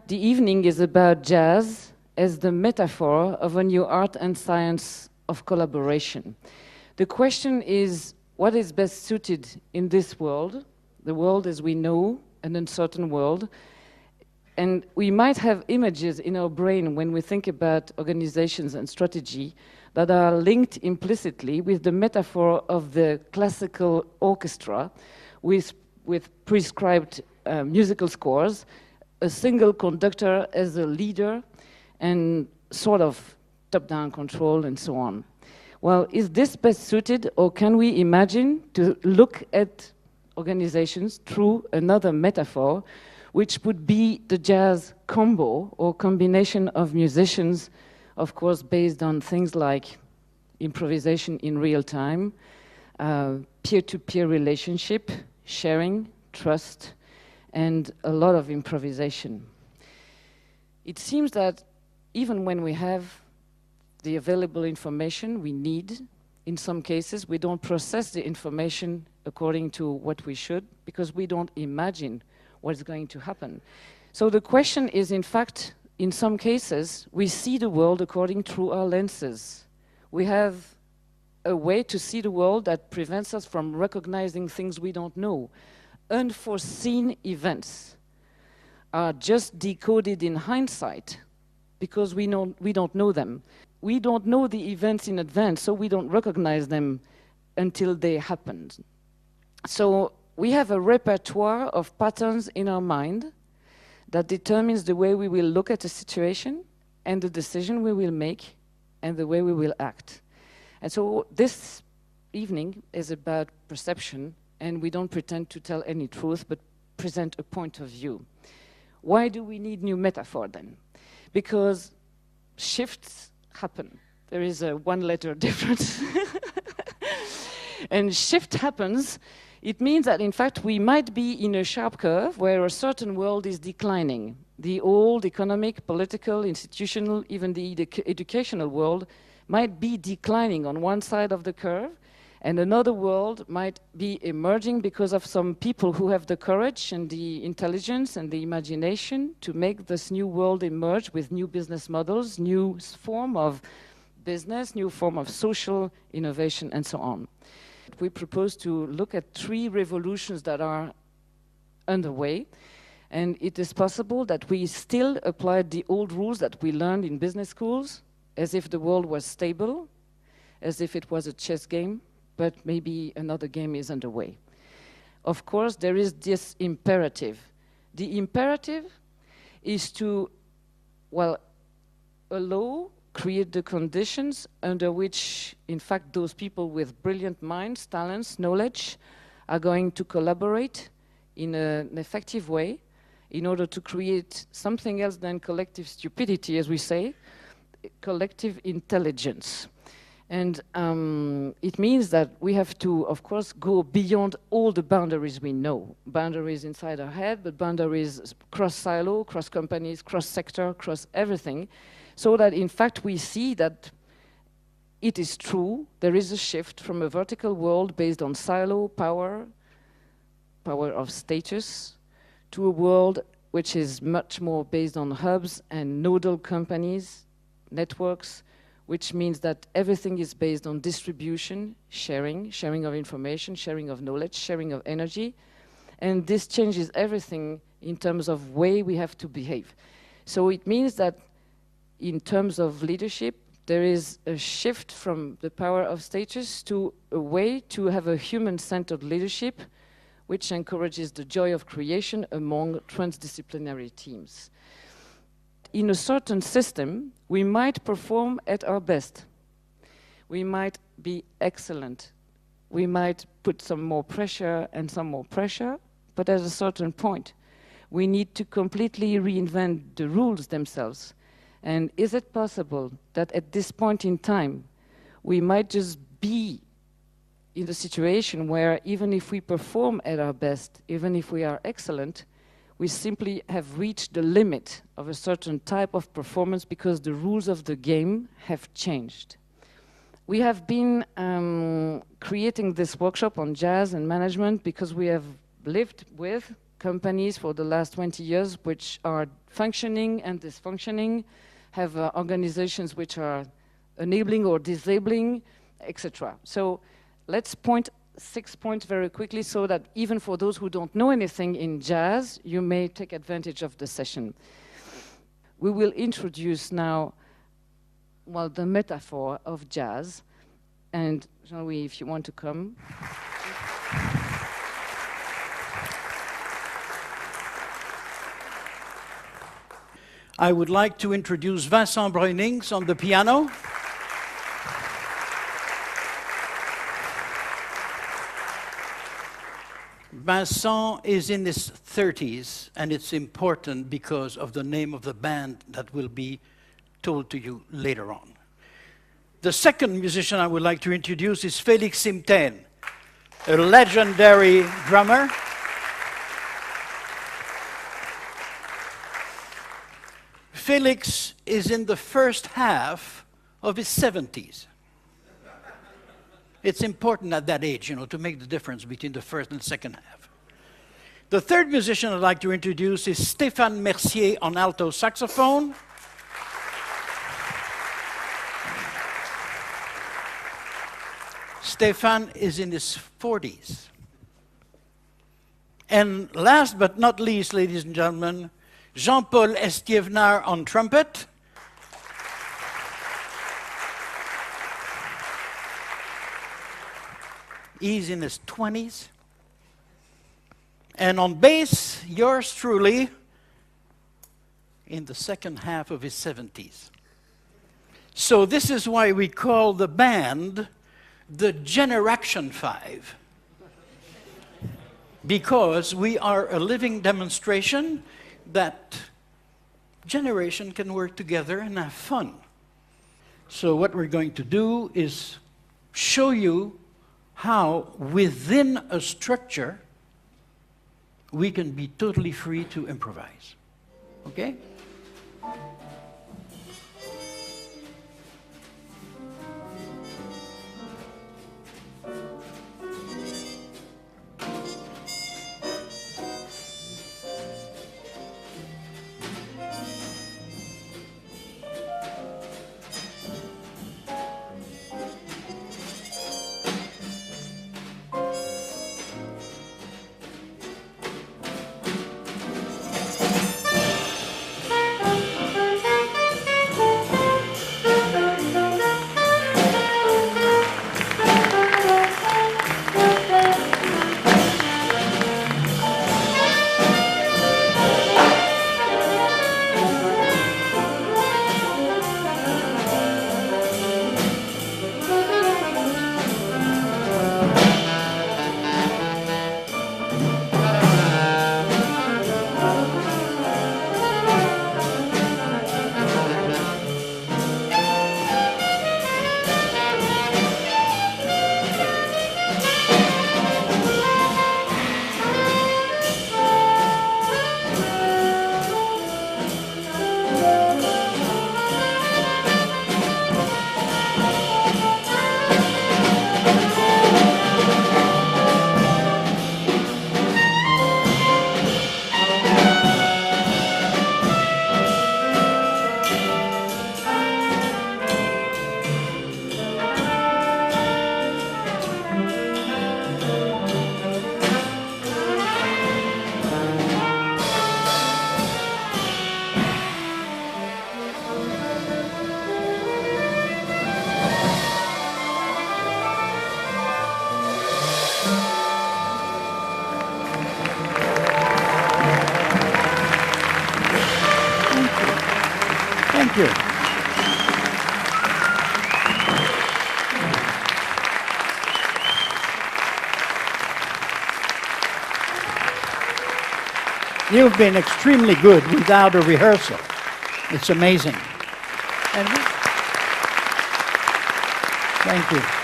The evening is about jazz as the metaphor of a new art and science of collaboration. The question is, what is best suited in this world, the world as we know, an uncertain world? And we might have images in our brain when we think about organizations and strategy that are linked implicitly with the metaphor of the classical orchestra with prescribed musical scores, a single conductor as a leader, and sort of top-down control and so on. Well, is this best suited, or can we imagine to look at organizations through another metaphor, which would be the jazz combo or combination of musicians, of course, based on things like improvisation in real time, peer-to-peer relationship, sharing, trust, and a lot of improvisation. It seems that even when we have the available information we need, in some cases we don't process the information according to what we should, because we don't imagine what's going to happen. So the question is, in fact, in some cases, we see the world according through our lenses. We have a way to see the world that prevents us from recognizing things we don't know. Unforeseen events are just decoded in hindsight because we don't know them. We don't know the events in advance, so we don't recognize them until they happen. So we have a repertoire of patterns in our mind that determines the way we will look at a situation and the decision we will make and the way we will act. And so this evening is about perception, and we don't pretend to tell any truth, but present a point of view. Why do we need new metaphor then? Because shifts happen. There is a one-letter difference. And shift happens. It means that, in fact, we might be in a sharp curve where a certain world is declining. The old economic, political, institutional, even the educational world might be declining on one side of the curve, and another world might be emerging because of some people who have the courage and the intelligence and the imagination to make this new world emerge with new business models, new form of business, new form of social innovation, and so on. We propose to look at 3 revolutions that are underway, and it is possible that we still apply the old rules that we learned in business schools, as if the world was stable, as if it was a chess game, but maybe another game is underway. Of course, there is this imperative. The imperative is to, well, create the conditions under which, in fact, those people with brilliant minds, talents, knowledge are going to collaborate in an effective way in order to create something else than collective stupidity, as we say, collective intelligence. And it means that we have to, of course, go beyond all the boundaries we know. Boundaries inside our head, but boundaries cross-silo, cross-companies, cross-sector, cross everything, so that, in fact, we see that it is true, there is a shift from a vertical world based on silo, power of status, to a world which is much more based on hubs and nodal companies, networks, which means that everything is based on distribution, sharing of information, sharing of knowledge, sharing of energy. And this changes everything in terms of way we have to behave. So it means that in terms of leadership, there is a shift from the power of status to a way to have a human-centered leadership, which encourages the joy of creation among transdisciplinary teams. In a certain system, we might perform at our best. We might be excellent. We might put some more pressure and some more pressure, but at a certain point, we need to completely reinvent the rules themselves. And is it possible that at this point in time, we might just be in the situation where even if we perform at our best, even if we are excellent, we simply have reached the limit of a certain type of performance because the rules of the game have changed. We have been creating this workshop on jazz and management because we have lived with companies for the last 20 years which are functioning and dysfunctioning, have organizations which are enabling or disabling, etc. So let's point 6 points very quickly so that even for those who don't know anything in jazz, you may take advantage of the session. We will introduce now, well, the metaphor of jazz. And Jean-Louis, if you want to come. I would like to introduce Vincent Bruynings on the piano. Vincent is in his 30s, and it's important because of the name of the band that will be told to you later on. The second musician I would like to introduce is Félix Simtain, a legendary drummer. Félix is in the first half of his 70s. It's important at that age, to make the difference between the first and second half. The third musician I'd like to introduce is Stéphane Mercier on alto saxophone. Stéphane is in his 40s. And last but not least, ladies and gentlemen, Jean-Paul Estiévenard on trumpet. He's in his 20s. And on bass, yours truly, in the second half of his 70s. So this is why we call the band the Generation 5. Because we are a living demonstration that generation can work together and have fun. So what we're going to do is show you how within a structure we can be totally free to improvise. Okay? Thank you. You've been extremely good without a rehearsal. It's amazing. Thank you.